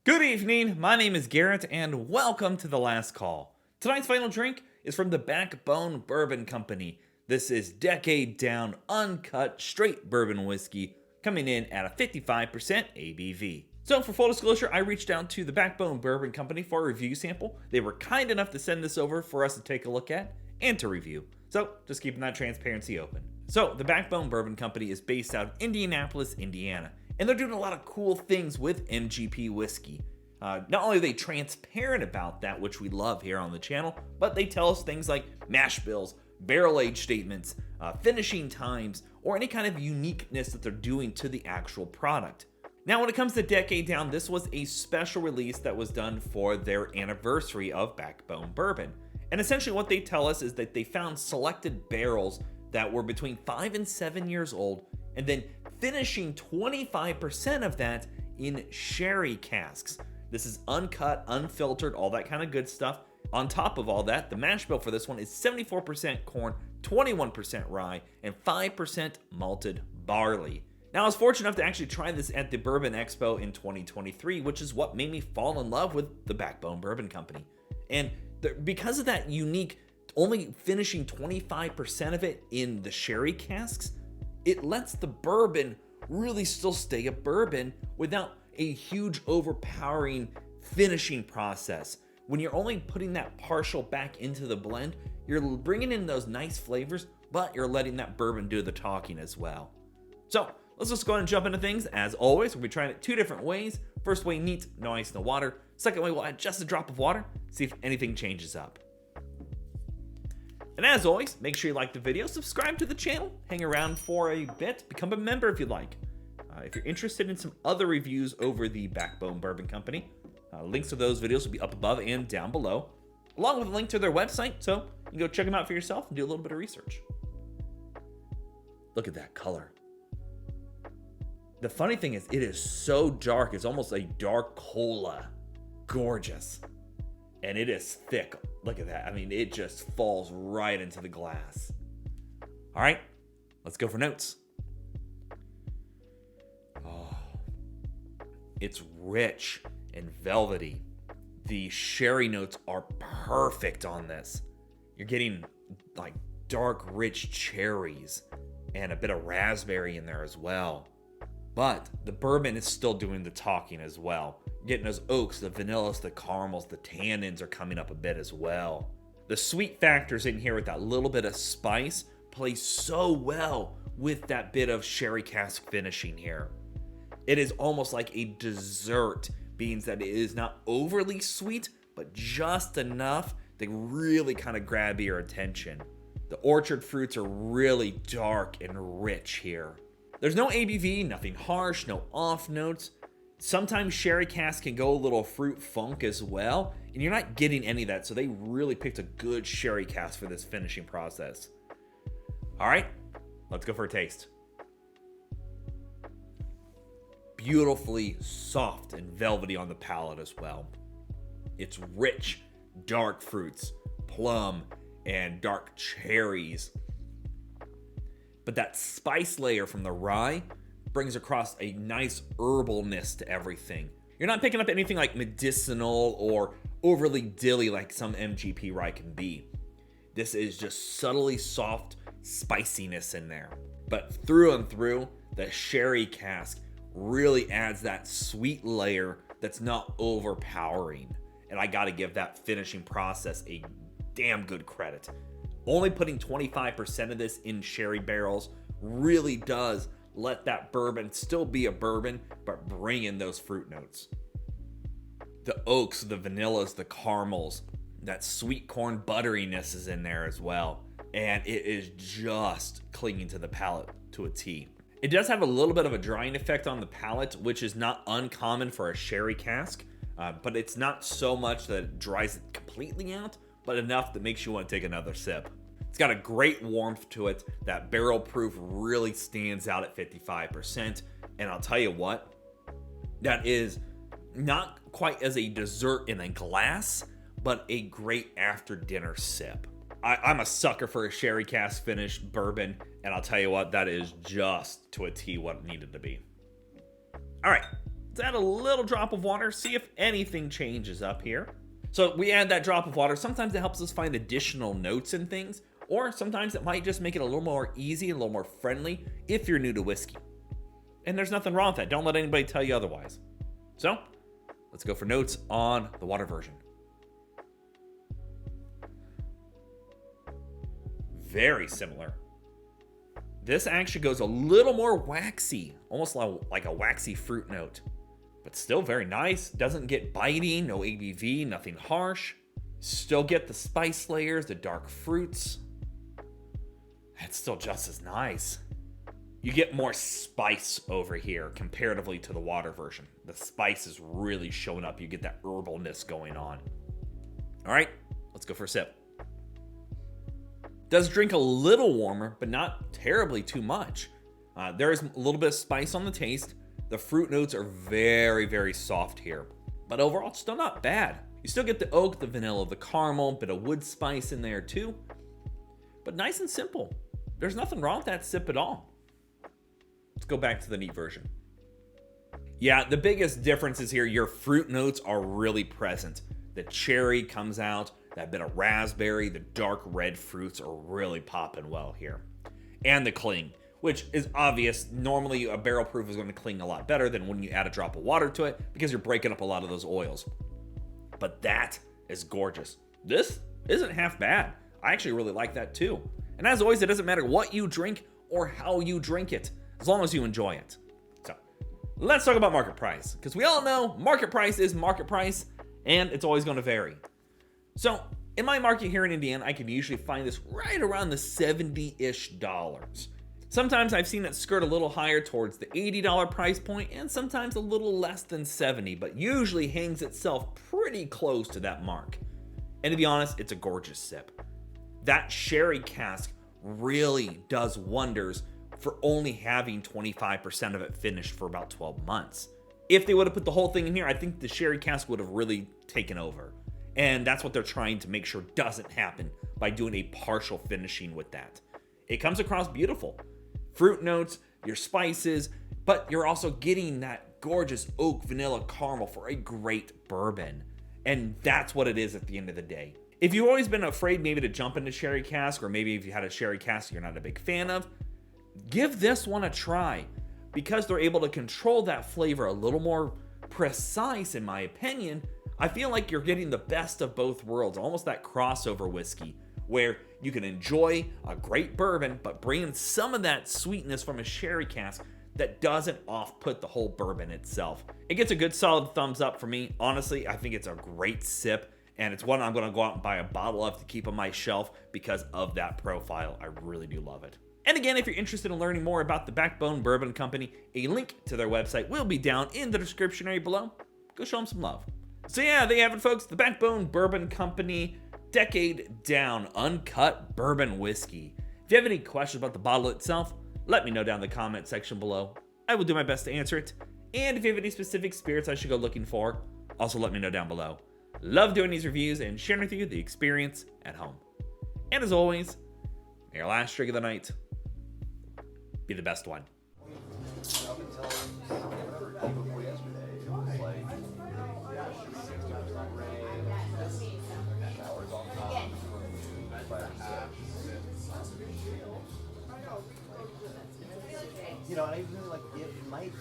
Good evening, my name is Garrett, and welcome to The Last Call. Tonight's final drink is from the Backbone Bourbon Company. This is decade down, uncut, straight bourbon whiskey, coming in at a 55% ABV. So for full disclosure, I reached out to the Backbone Bourbon Company for a review sample. They were kind enough to send this over for us to take a look at and to review. So just keeping that transparency open. So the Backbone Bourbon Company is based out of Indianapolis, Indiana. And they're doing a lot of cool things with MGP whiskey. Not only are they transparent about that, which we love here on the channel, but they tell us things like mash bills, barrel age statements, finishing times, or any kind of uniqueness that they're doing to the actual product. Now, when it comes to Decade Down, this was a special release that was done for their anniversary of Backbone Bourbon. And essentially what they tell us is that they found selected barrels that were between 5 and 7 years old, and then finishing 25% of that in sherry casks. This is uncut, unfiltered, all that kind of good stuff. On top of all that, the mash bill for this one is 74% corn, 21% rye, and 5% malted barley. Now, I was fortunate enough to actually try this at the Bourbon Expo in 2023, which is what made me fall in love with the Backbone Bourbon Company. And because of that unique, only finishing 25% of it in the sherry casks, it lets the bourbon really still stay a bourbon without a huge overpowering finishing process. When you're only putting that partial back into the blend, you're bringing in those nice flavors, but you're letting that bourbon do the talking as well. So let's just go ahead and jump into things. As always, we'll be trying it two different ways. First way, neat, no ice, no water. Second way, we'll add just a drop of water, see if anything changes up. And as always, make sure you like the video, subscribe to the channel, hang around for a bit, become a member if you'd like. If you're interested in some other reviews over the Backbone Bourbon Company, links to those videos will be up above and down below, along with a link to their website, so you can go check them out for yourself and do a little bit of research. Look at that color. The funny thing is, it is so dark, it's almost a dark cola. Gorgeous. And it is thick. Look at that. I mean, it just falls right into the glass. All right, let's go for notes. Oh, it's rich and velvety. The sherry notes are perfect on this. You're getting like dark, rich cherries and a bit of raspberry in there as well. But the bourbon is still doing the talking as well. Getting those oaks, the vanillas, the caramels, the tannins are coming up a bit as well. The sweet factors in here with that little bit of spice play so well with that bit of sherry cask finishing here. It is almost like a dessert, being that it is not overly sweet, but just enough to really kind of grab your attention. The orchard fruits are really dark and rich here. There's no ABV, nothing harsh, no off notes. Sometimes sherry casks can go a little fruit funk as well, and you're not getting any of that, so they really picked a good sherry cask for this finishing process. All right, let's go for a taste. Beautifully soft and velvety on the palate as well. It's rich, dark fruits, plum, and dark cherries. But that spice layer from the rye brings across a nice herbalness to everything. You're not picking up anything like medicinal or overly dilly like some MGP rye can be. This is just subtly soft spiciness in there. But through and through, the sherry cask really adds that sweet layer that's not overpowering. And I gotta give that finishing process a damn good credit. Only putting 25% of this in sherry barrels really does let that bourbon still be a bourbon, but bring in those fruit notes. The oaks, the vanillas, the caramels, that sweet corn butteriness is in there as well. And it is just clinging to the palate to a T. It does have a little bit of a drying effect on the palate, which is not uncommon for a sherry cask, but it's not so much that it dries it completely out, but enough that makes you want to take another sip. It's got a great warmth to it. That barrel proof really stands out at 55%. And I'll tell you what, that is not quite as a dessert in a glass, but a great after dinner sip. I'm a sucker for a sherry cask finished bourbon, and I'll tell you what, that is just to a T what it needed to be. All right, Let's add a little drop of water, see if anything changes up here. So we add that drop of water. Sometimes it helps us find additional notes and things, or sometimes it might just make it a little more easy, a little more friendly if you're new to whiskey. And there's nothing wrong with that. Don't let anybody tell you otherwise. So let's go for notes on the water version. Very similar. This actually goes a little more waxy, almost like a waxy fruit note, but still very nice. Doesn't get bitey, no ABV, nothing harsh. Still get the spice layers, the dark fruits. It's still just as nice. You get more spice over here comparatively to the water version. The spice is really showing up. You get that herbalness going on. All right, let's go for a sip. Does drink a little warmer, but not terribly too much. There is a little bit of spice on the taste. The fruit notes are very, very soft here. But overall, it's still not bad. You still get the oak, the vanilla, the caramel, bit of wood spice in there too. But nice and simple. There's nothing wrong with that sip at all. Let's go back to the neat version. Yeah, the biggest difference is here, your fruit notes are really present. The cherry comes out. That bit of raspberry, the dark red fruits are really popping well here. And the cling, which is obvious. Normally a barrel proof is going to cling a lot better than when you add a drop of water to it because you're breaking up a lot of those oils. But that is gorgeous. This isn't half bad. I actually really like that too. And as always, it doesn't matter what you drink or how you drink it, as long as you enjoy it. So let's talk about market price, because we all know market price is market price and it's always going to vary. So in my market here in Indiana, I can usually find this right around the $70-ish. Sometimes I've seen it skirt a little higher towards the $80 price point, and sometimes a little less than 70, but usually hangs itself pretty close to that mark. And to be honest, it's a gorgeous sip. That sherry cask really does wonders for only having 25% of it finished for about 12 months. If they would have put the whole thing in here, I think the sherry cask would have really taken over. And that's what they're trying to make sure doesn't happen by doing a partial finishing with that. It comes across beautiful. Fruit notes, your spices, but you're also getting that gorgeous oak, vanilla, caramel for a great bourbon. And that's what it is at the end of the day. If you've always been afraid maybe to jump into sherry cask, or maybe if you had a sherry cask you're not a big fan of, give this one a try, because they're able to control that flavor a little more precise, in my opinion. I feel like you're getting the best of both worlds, almost that crossover whiskey, where you can enjoy a great bourbon, but bring in some of that sweetness from a sherry cask that doesn't off-put the whole bourbon itself. It gets a good solid thumbs up for me. Honestly, I think it's a great sip, and it's one I'm going to go out and buy a bottle of to keep on my shelf because of that profile. I really do love it. And again, if you're interested in learning more about the Backbone Bourbon Company, a link to their website will be down in the description area below. Go show them some love. So yeah, there you have it, folks. The Backbone Bourbon Company Decade Down Uncut Bourbon Whiskey. If you have any questions about the bottle itself, let me know down in the comment section below. I will do my best to answer it. And if you have any specific spirits I should go looking for, also let me know down below. Love doing these reviews and sharing with you the experience at home. And as always, may your last drink of the night be the best one. You know, I really like it might